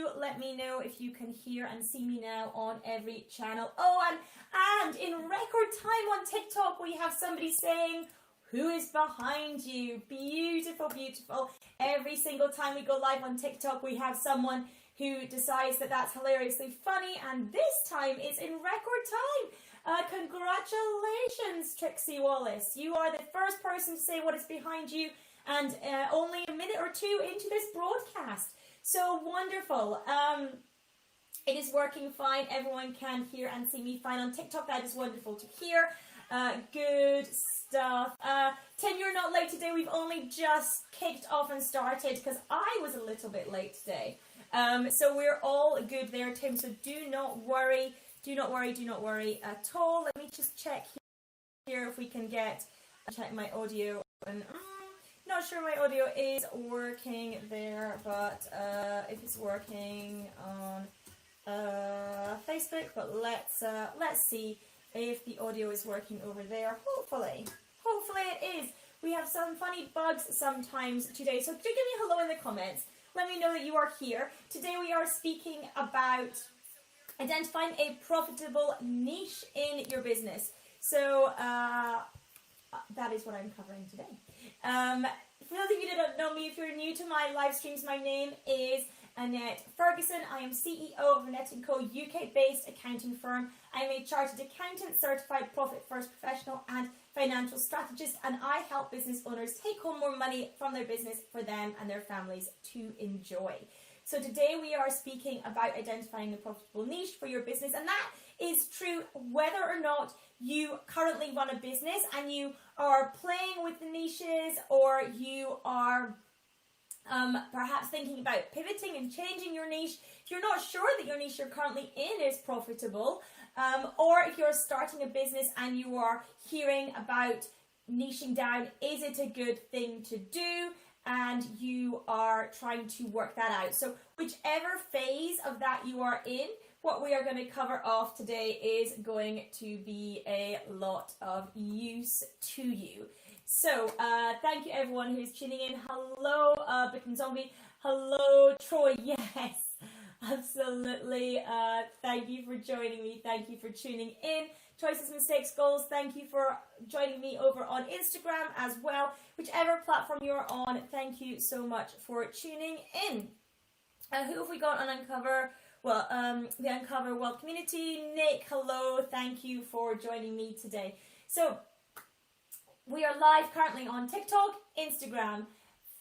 do let me know if you can hear and see me now on every channel. Oh, and in record time on TikTok, we have somebody saying, who is behind you? Beautiful, beautiful. Every single time we go live on TikTok, we have someone who decides that that's hilariously funny, and this time it's in record time. Congratulations, Trixie Wallace. You are the first person to say what is behind you, and only a minute or two into this broadcast. So wonderful. It is working fine. Everyone can hear and see me fine on TikTok. That is wonderful to hear. Good stuff. Tim, you're not late today. We've only just kicked off and started because I was a little bit late today. So we're all good there, Tim. So do not worry. Do not worry. Do not worry at all. Let me just check here if we can check my audio. And not sure my audio is working there, but if it's working on Facebook, but let's see if the audio is working over there. Hopefully it is. We have some funny bugs sometimes today, so do give me a hello in the comments. Let me know that you are here. Today we are speaking about identifying a profitable niche in your business. So that is what I'm covering today. For those of you that don't know me, if you're new to my live streams, my name is Annette Ferguson. I am CEO of Annette & Co, UK-based accounting firm. I'm a chartered accountant, certified profit first professional and financial strategist, and I help business owners take home more money from their business for them and their families to enjoy. So today we are speaking about identifying the profitable niche for your business, and that is true whether or not you currently run a business and you are playing with the niches, or you are perhaps thinking about pivoting and changing your niche. If you're not sure that your niche you're currently in is profitable, or if you're starting a business and you are hearing about niching down, is it a good thing to do? And you are trying to work that out. So whichever phase of that you are in, what we are going to cover off today is going to be a lot of use to you. So thank you everyone who's tuning in. Hello, Bicken Zombie. Hello, Troy. Yes, absolutely. Thank you for joining me. Thank you for tuning in. Choices, Mistakes, Goals. Thank you for joining me over on Instagram as well. Whichever platform you're on, thank you so much for tuning in. Who have we got on Uncover? Well, the Uncover Wealth community. Nick, hello. Thank you for joining me today. So we are live currently on TikTok, Instagram,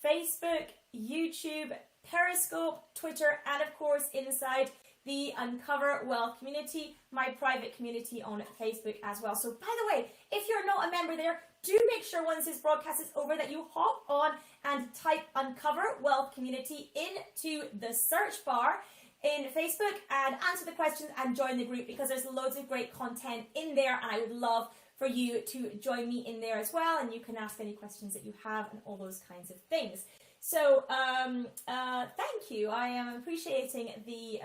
Facebook, YouTube, Periscope, Twitter, and of course inside the Uncover Wealth community, my private community on Facebook as well. So by the way, if you're not a member there, do make sure once this broadcast is over that you hop on and type Uncover Wealth community into the search bar in Facebook and answer the questions and join the group, because there's loads of great content in there, and I would love for you to join me in there as well, and you can ask any questions that you have and all those kinds of things. So thank you. I am appreciating the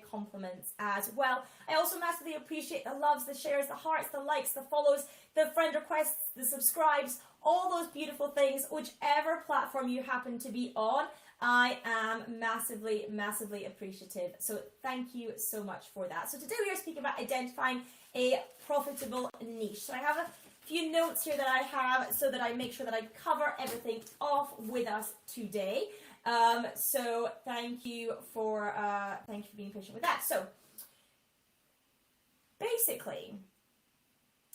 compliments as well. I also massively appreciate the loves, the shares, the hearts, the likes, the follows, the friend requests, the subscribes, all those beautiful things. Whichever platform you happen to be on, I am massively, massively appreciative. So thank you so much for that. So today we are speaking about identifying a profitable niche. So I have a few notes here that I have so that I make sure that I cover everything off with us today. So thank you for being patient with that. So basically,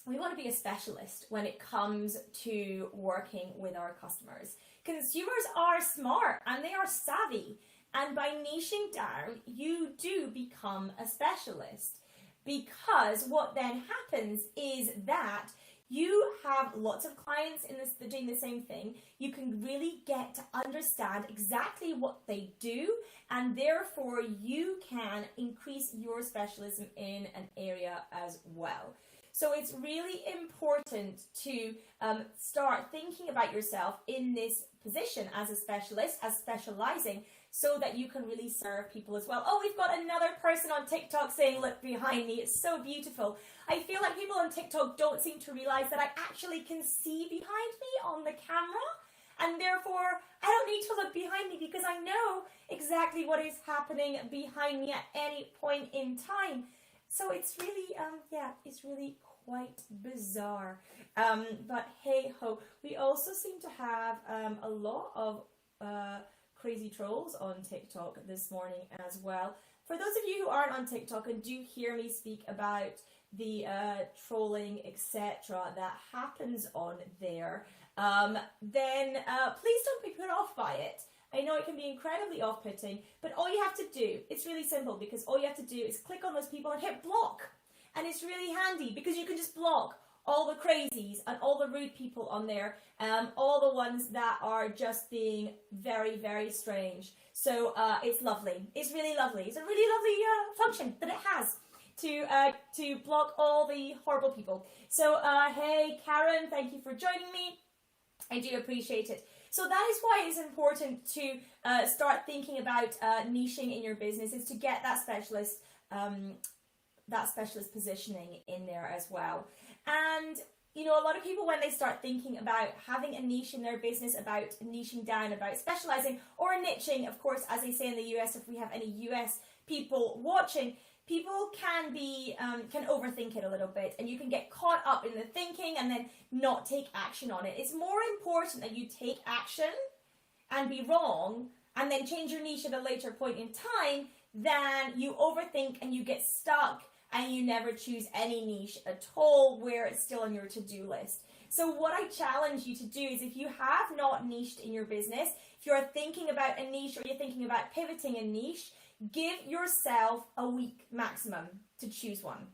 we want to be a specialist when it comes to working with our customers. Consumers are smart and they are savvy, and by niching down, you do become a specialist, because what then happens is that you have lots of clients in this, they're doing the same thing. You can really get to understand exactly what they do, and therefore you can increase your specialism in an area as well. So it's really important to start thinking about yourself in this position as a specialist, as specializing, so that you can really serve people as well. Oh, we've got another person on TikTok saying, look behind me, it's so beautiful. I feel like people on TikTok don't seem to realize that I actually can see behind me on the camera. and therefore I don't need to look behind me because I know exactly what is happening behind me at any point in time. So it's really, it's really quite bizarre. But hey ho, we also seem to have a lot of crazy trolls on TikTok this morning as well. For those of you who aren't on TikTok and do hear me speak about the trolling, etc., that happens on there, then please don't be put off by it. I know it can be incredibly off-putting, but all you have to do, it's really simple, because all you have to do is click on those people and hit block. And it's really handy because you can just block all the crazies and all the rude people on there, all the ones that are just being very, very strange. So it's lovely. It's really lovely. It's a really lovely function that it has to block all the horrible people. So hey, Karen, thank you for joining me. I do appreciate it. So that is why it's important to start thinking about niching in your business, is to get that specialist positioning in there as well. And you know, a lot of people, when they start thinking about having a niche in their business, about niching down, about specializing or niching, of course, as they say in the US, if we have any US people watching, people can be can overthink it a little bit, and you can get caught up in the thinking and then not take action on it. It's more important that you take action and be wrong and then change your niche at a later point in time than you overthink and you get stuck and you never choose any niche at all where it's still on your to-do list. So what I challenge you to do is, if you have not niched in your business, if you're thinking about a niche or you're thinking about pivoting a niche, give yourself a week maximum to choose one.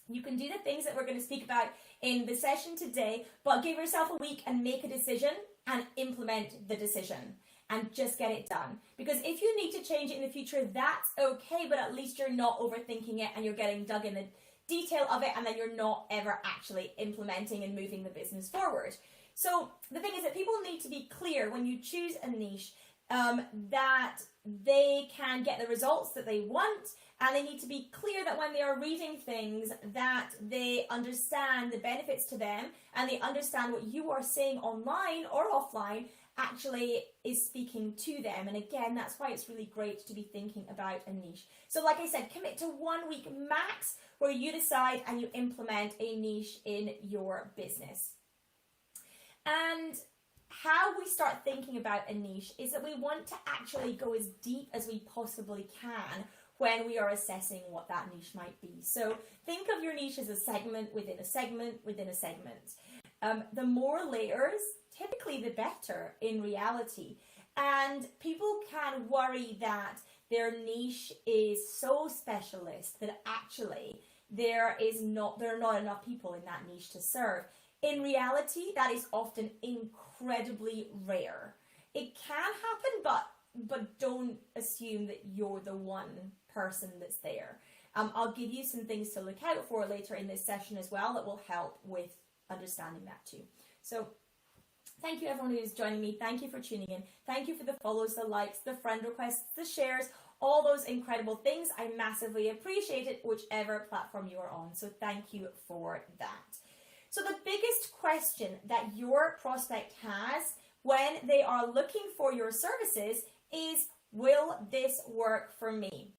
You can do the things that we're going to speak about in the session today, but give yourself a week and make a decision and implement the decision and just get it done. Because if you need to change it in the future, that's okay, but at least you're not overthinking it and you're getting dug in the detail of it, and then you're not ever actually implementing and moving the business forward. So the thing is that people need to be clear when you choose a niche that they can get the results that they want, and they need to be clear that when they are reading things that they understand the benefits to them, and they understand what you are saying online or offline actually is speaking to them. And again, that's why it's really great to be thinking about a niche. So like I said, commit to 1 week max where you decide and you implement a niche in your business. And how we start thinking about a niche is that we want to actually go as deep as we possibly can when we are assessing what that niche might be. So think of your niche as a segment within a segment within a segment. The more layers, typically the better in reality. And people can worry that their niche is so specialist that actually there are not enough people in that niche to serve. In reality, that is often incredibly rare. It can happen, but don't assume that you're the one person that's there. I'll give you some things to look out for later in this session as well that will help with understanding that too. So thank you everyone who is joining me. Thank you for tuning in. Thank you for the follows, the likes, the friend requests, the shares, all those incredible things. I massively appreciate it, whichever platform you are on. So thank you for that. So the biggest question that your prospect has when they are looking for your services is, will this work for me?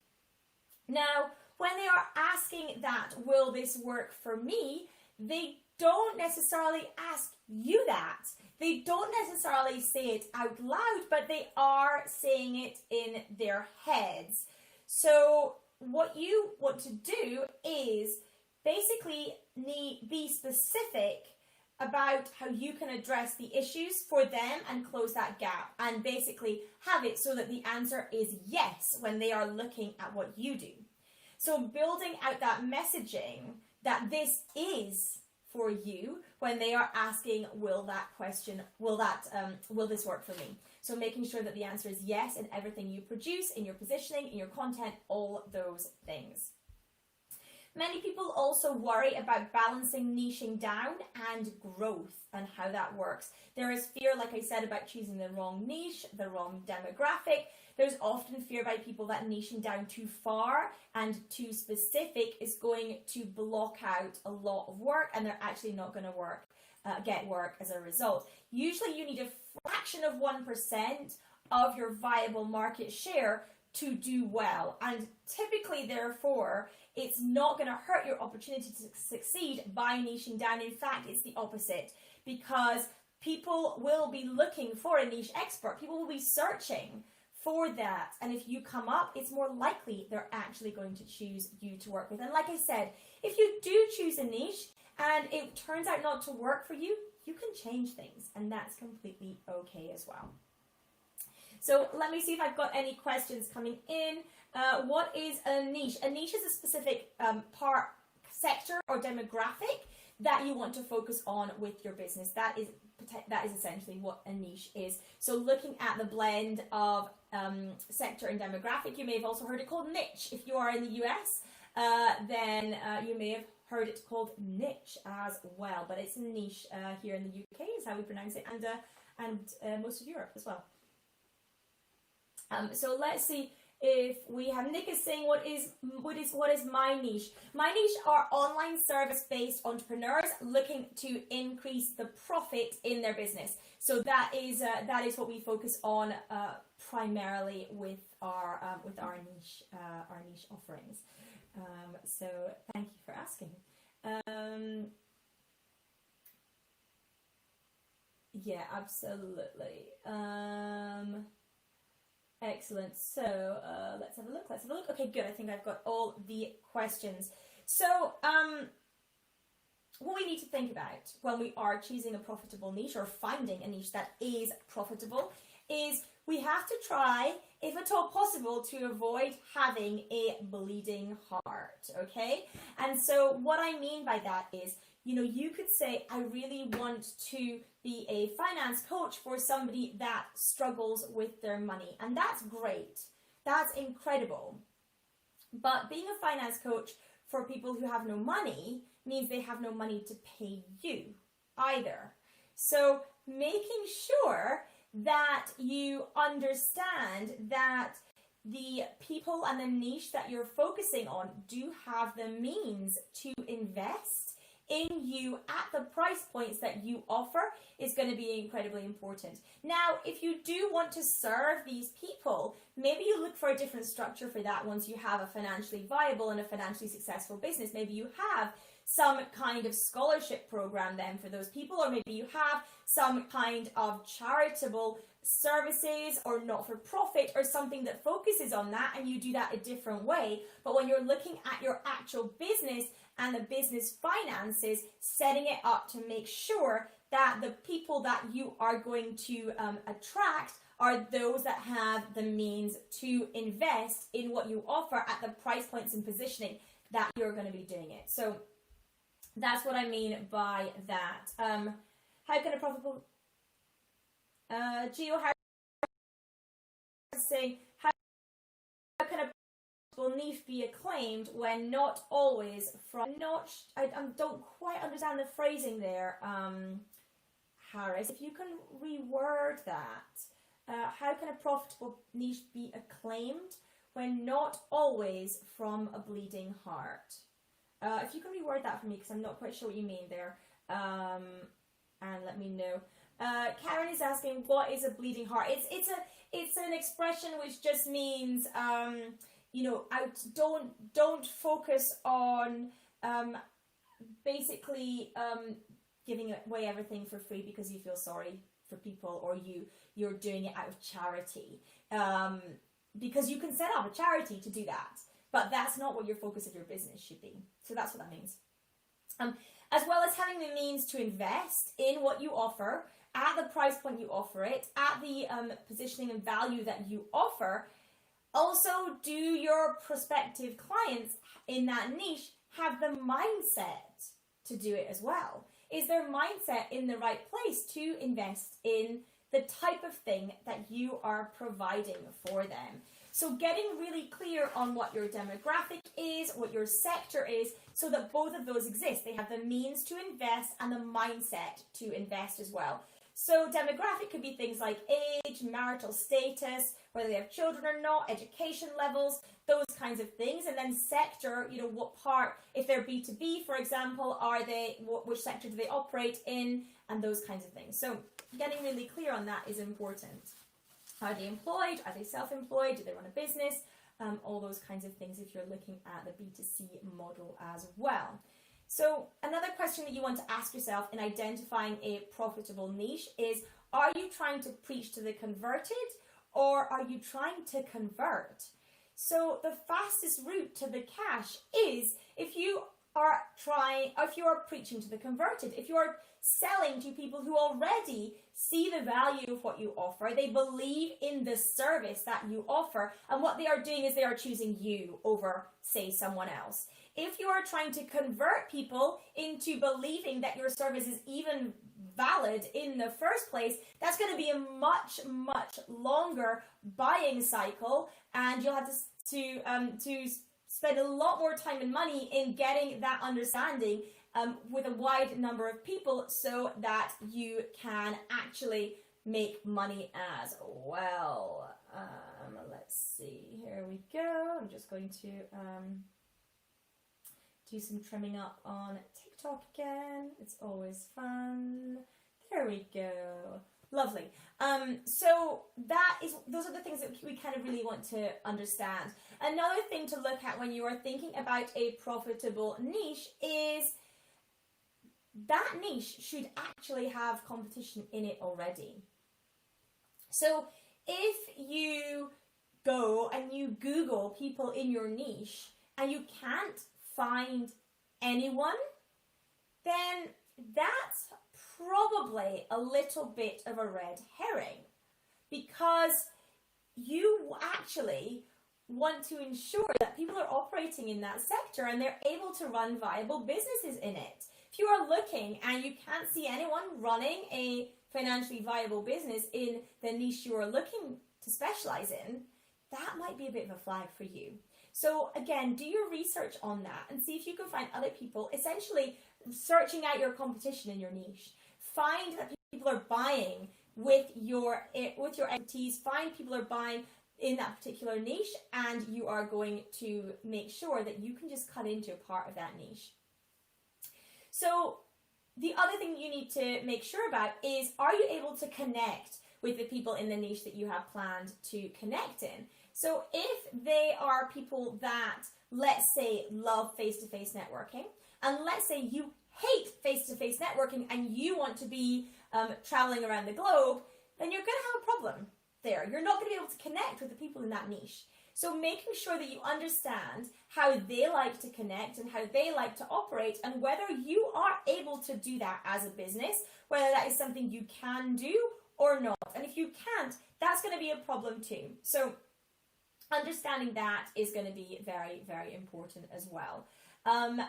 Now, when they are asking that, will this work for me, they don't necessarily ask you that. They don't necessarily say it out loud, but they are saying it in their heads. So what you want to do is basically be specific about how you can address the issues for them and close that gap, and basically have it so that the answer is yes when they are looking at what you do. So building out that messaging that this is for you when they are asking, will this work for me? So making sure that the answer is yes in everything you produce, in your positioning, in your content, all those things. Many people also worry about balancing niching down and growth and how that works. There is fear, like I said, about choosing the wrong niche, the wrong demographic. There's often fear by people that niching down too far and too specific is going to block out a lot of work, and they're actually not going to work. get work as a result. Usually you need a fraction of 1% of your viable market share to do well, and typically therefore it's not going to hurt your opportunity to succeed by niching down. In fact, it's the opposite, because people will be looking for a niche expert. People will be searching for that, and if you come up, it's more likely they're actually going to choose you to work with. And like I said, if you do choose a niche and it turns out not to work for you, you can change things, and that's completely okay as well. So let me see if I've got any questions coming in. What is a niche? A niche is a specific sector or demographic that you want to focus on with your business. That is essentially what a niche is. So looking at the blend of sector and demographic, you may have also heard it called niche. If you are in the US, then you may have heard it called niche as well. But it's a niche here in the UK is how we pronounce it, and most of Europe as well. So let's see if we have Nick is saying what is my niche. My niche are online service-based entrepreneurs looking to increase the profit in their business. So that is what we focus on primarily with our niche offerings. So thank you for asking. Yeah, absolutely. Excellent. So let's have a look. Okay, good. I think I've got all the questions. So what we need to think about when we are choosing a profitable niche or finding a niche that is profitable is we have to try, if at all possible, to avoid having a bleeding heart, okay? And so what I mean by that is, you could say, I really want to be a finance coach for somebody that struggles with their money. And that's great. That's incredible. But being a finance coach for people who have no money means they have no money to pay you either. So making sure that you understand that the people and the niche that you're focusing on do have the means to invest in you at the price points that you offer is going to be incredibly important. Now, if you do want to serve these people, maybe you look for a different structure for that once you have a financially viable and a financially successful business. Maybe you have some kind of scholarship program then for those people, or maybe you have some kind of charitable services or not-for-profit or something that focuses on that, and you do that a different way. But when you're looking at your actual business and the business finances, setting it up to make sure that the people that you are going to attract are those that have the means to invest in what you offer at the price points and positioning that you're going to be doing it. So that's what I mean by that. How can a profitable Geo, how saying how can a profitable niche be acclaimed when not always from I don't quite understand the phrasing there, Harris. If you can reword that, how can a profitable niche be acclaimed when not always from a bleeding heart? If you can reword that for me, because I'm not quite sure what you mean there, and let me know. Karen is asking, what is a bleeding heart? It's an expression which just means don't focus on basically giving away everything for free because you feel sorry for people, or you're doing it out of charity, because you can set up a charity to do that, but that's not what your focus of your business should be. So that's what that means. As well as having the means to invest in what you offer at the price point you offer it, at the positioning and value that you offer. Also, do your prospective clients in that niche have the mindset to do it as well? Is their mindset in the right place to invest in the type of thing that you are providing for them? So getting really clear on what your demographic is, what your sector is, so that both of those exist. They have the means to invest and the mindset to invest as well. So demographic could be things like age, marital status, whether they have children or not, education levels, those kinds of things. And then sector, you know, what part, if they're B2B, for example, which sector do they operate in, and those kinds of things. So getting really clear on that is important. Are they employed? Are they self-employed? Do they run a business? All those kinds of things if you're looking at the B2C model as well. So another question that you want to ask yourself in identifying a profitable niche is, are you trying to preach to the converted, or are you trying to convert? So the fastest route to the cash is if you are preaching to the converted, if you are selling to people who already see the value of what you offer, they believe in the service that you offer, and what they are doing is they are choosing you over, say, someone else. If you are trying to convert people into believing that your service is even valid in the first place, that's going to be a much, much longer buying cycle, and you'll have to spend a lot more time and money in getting that understanding with a wide number of people, so that you can actually make money as well. Let's see, here we go. I'm just going to do some trimming up on TikTok again. It's always fun. There we go. Lovely. So those are the things that we kind of really want to understand. Another thing to look at when you are thinking about a profitable niche is that niche should actually have competition in it already. So if you go and you Google people in your niche and you can't find anyone, then that's probably a little bit of a red herring, because you actually want to ensure that people are operating in that sector and they're able to run viable businesses in it. If you are looking and you can't see anyone running a financially viable business in the niche you are looking to specialize in, that might be a bit of a flag for you. So again, do your research on that and see if you can find other people, essentially searching out your competition in your niche. Find that people are buying with your expertise, find people are buying in that particular niche, and you are going to make sure that you can just cut into a part of that niche. So the other thing you need to make sure about is, are you able to connect with the people in the niche that you have planned to connect in? So if they are people that, let's say, love face-to-face networking, and let's say you hate face-to-face networking and you want to be traveling around the globe, then you're going to have a problem there. You're not going to be able to connect with the people in that niche. So making sure that you understand how they like to connect and how they like to operate, and whether you are able to do that as a business, whether that is something you can do or not. And if you can't, that's going to be a problem too. So understanding that is going to be very, very important as well. And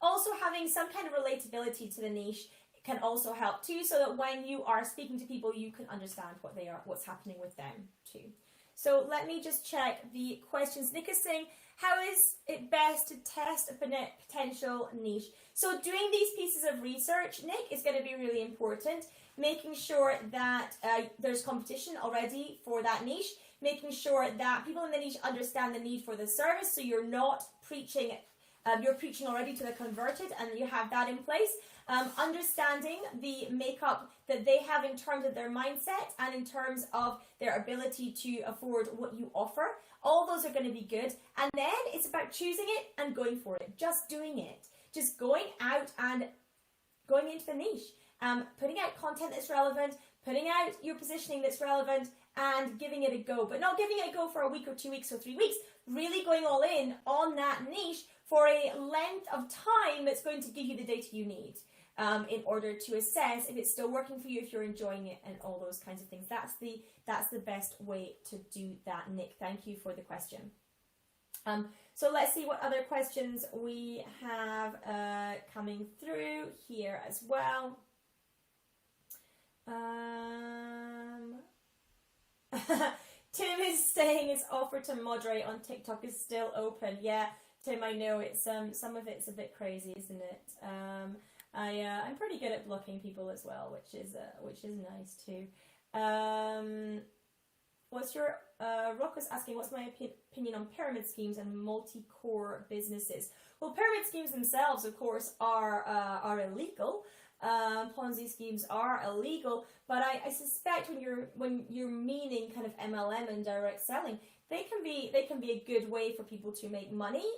also having some kind of relatability to the niche can also help too, so that when you are speaking to people, you can understand what's happening with them too. So let me just check the questions. Nick is saying, how is it best to test a potential niche? So doing these pieces of research, Nick, is going to be really important. Making sure that there's competition already for that niche. Making sure that people in the niche understand the need for the service, so you're not preaching, you're preaching already to the converted and you have that in place. Understanding the makeup that they have in terms of their mindset and in terms of their ability to afford what you offer. All those are going to be good. And then it's about choosing it and going for it. Just doing it. Just going out and going into the niche. Putting out content that's relevant, putting out your positioning that's relevant, and giving it a go. But not giving it a go for a week or 2 weeks or 3 weeks. Really going all in on that niche for a length of time that's going to give you the data you need. In order to assess if it's still working for you, if you're enjoying it, and all those kinds of things. That's the best way to do that, Nick. Thank you for the question. So let's see what other questions we have coming through here as well. Tim is saying his offer to moderate on TikTok is still open. Yeah, Tim, I know it's some of it's a bit crazy, isn't it? I'm pretty good at blocking people as well, which is nice too. What's your Rocco's asking, what's my opinion on pyramid schemes and multi-core businesses? Well, pyramid schemes themselves, of course, are illegal. Ponzi schemes are illegal, but I suspect when you're meaning kind of MLM and direct selling, they can be a good way for people to make money.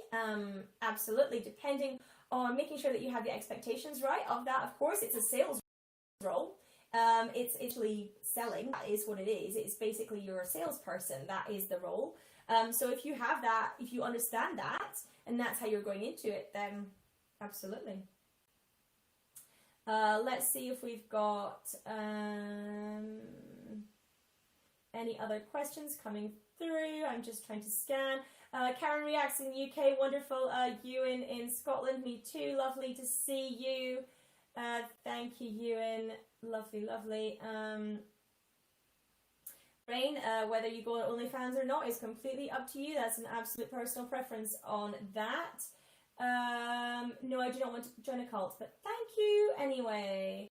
Absolutely, depending on making sure that you have the expectations right of that. Of course, it's a sales role. It's actually selling. That is what it is. It's basically you're a salesperson. That is the role. So if you have that, if you understand that, and that's how you're going into it, then absolutely. Let's see if we've got any other questions coming through. I'm just trying to scan. Karen reacts in the UK. Wonderful. Ewan in Scotland. Me too. Lovely to see you. Thank you, Ewan. Lovely, lovely. Rain, whether you go on OnlyFans or not is completely up to you. That's an absolute personal preference on that. No, I do not want to join a cult, but thank you anyway.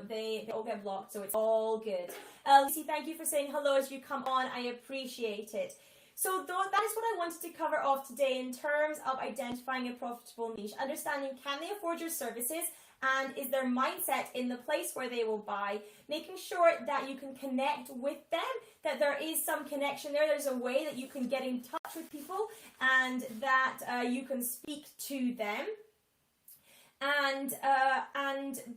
They all get blocked, so it's all good. Lucy, thank you for saying hello as you come on. I appreciate it. So that is what I wanted to cover off today in terms of identifying a profitable niche, understanding can they afford your services, and is their mindset in the place where they will buy, making sure that you can connect with them, that there is some connection there, there's a way that you can get in touch with people, and that you can speak to them. And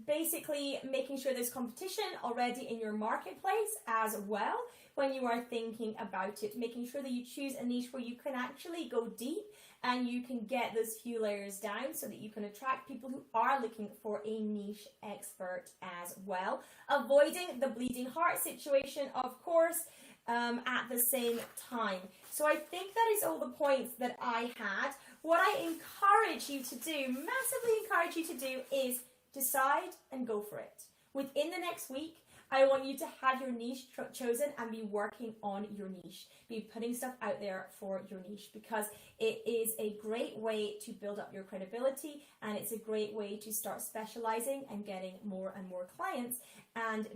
basically making sure there's competition already in your marketplace as well when you are thinking about it, making sure that you choose a niche where you can actually go deep and you can get those few layers down so that you can attract people who are looking for a niche expert as well. Avoiding the bleeding heart situation, of course, at the same time. So I think that is all the points that I had. What I encourage you to do, massively encourage you to do, is decide and go for it. Within the next week, I want you to have your niche chosen and be working on your niche. Be putting stuff out there for your niche, because it is a great way to build up your credibility, and it's a great way to start specializing and getting more and more clients, and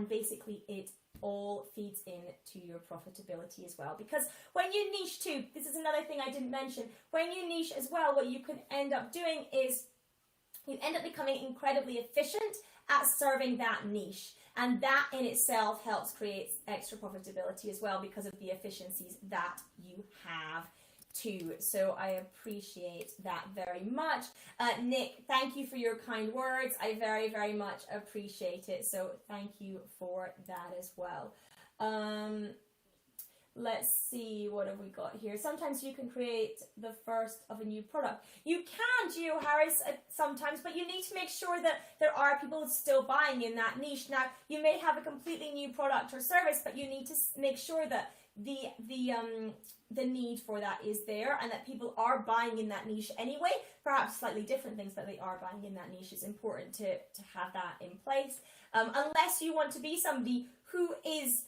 basically it all feeds into your profitability as well. Because when you niche too, this is another thing I didn't mention, when you niche as well, what you can end up doing is you end up becoming incredibly efficient at serving that niche, and that in itself helps create extra profitability as well because of the efficiencies that you have too. So I appreciate that very much. Nick, thank you for your kind words. I very, very much appreciate it. So thank you for that as well. Let's see, what have we got here? Sometimes you can create the first of a new product. You can, Gio Harris, sometimes, but you need to make sure that there are people still buying in that niche. Now, you may have a completely new product or service, but you need to make sure that the need for that is there, and that people are buying in that niche anyway. Perhaps slightly different things, but they are buying in that niche. It's important to have that in place. Unless you want to be somebody who is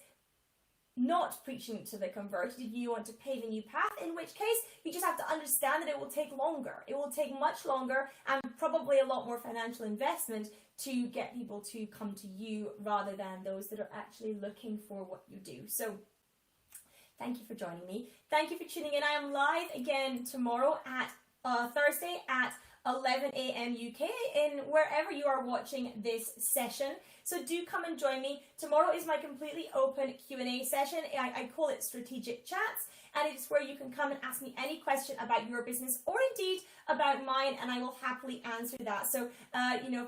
not preaching to the converted, you want to pave a new path, in which case you just have to understand that it will take longer. It will take much longer and probably a lot more financial investment to get people to come to you rather than those that are actually looking for what you do. So thank you for joining me. Thank you for tuning in. I am live again tomorrow at Thursday at 11 a.m. UK in wherever you are watching this session. So do come and join me. Tomorrow is my completely open Q&A session. I call it Strategic Chats, and it's where you can come and ask me any question about your business or indeed about mine, and I will happily answer that. So,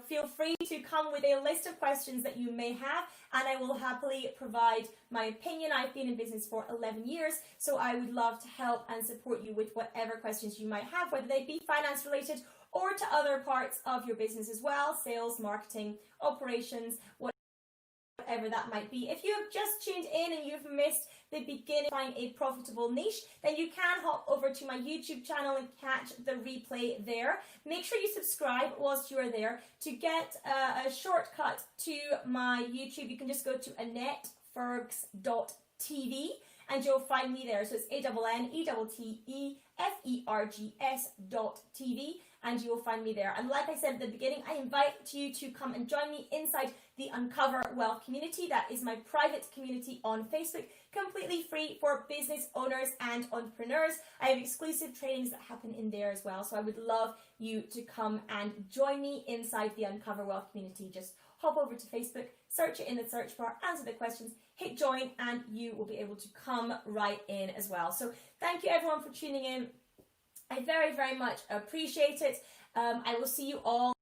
feel free to come with a list of questions that you may have, and I will happily provide my opinion. I've been in business for 11 years, so I would love to help and support you with whatever questions you might have, whether they be finance related or to other parts of your business as well, sales, marketing, operations, whatever that might be. If you have just tuned in and you've missed the beginning of finding a profitable niche, then you can hop over to my YouTube channel and catch the replay there. Make sure you subscribe whilst you are there. To get a shortcut to my YouTube, you can just go to AnnetteFergs.tv and you'll find me there. So it's ANNETTE fergs.tv, and you will find me there. And like I said at the beginning, I invite you to come and join me inside the Uncover Wealth community. That is my private community on Facebook, completely free for business owners and entrepreneurs. I have exclusive trainings that happen in there as well. So I would love you to come and join me inside the Uncover Wealth community. Just hop over to Facebook, search it in the search bar, answer the questions, hit join, and you will be able to come right in as well. So thank you everyone for tuning in. I very, very much appreciate it. I will see you all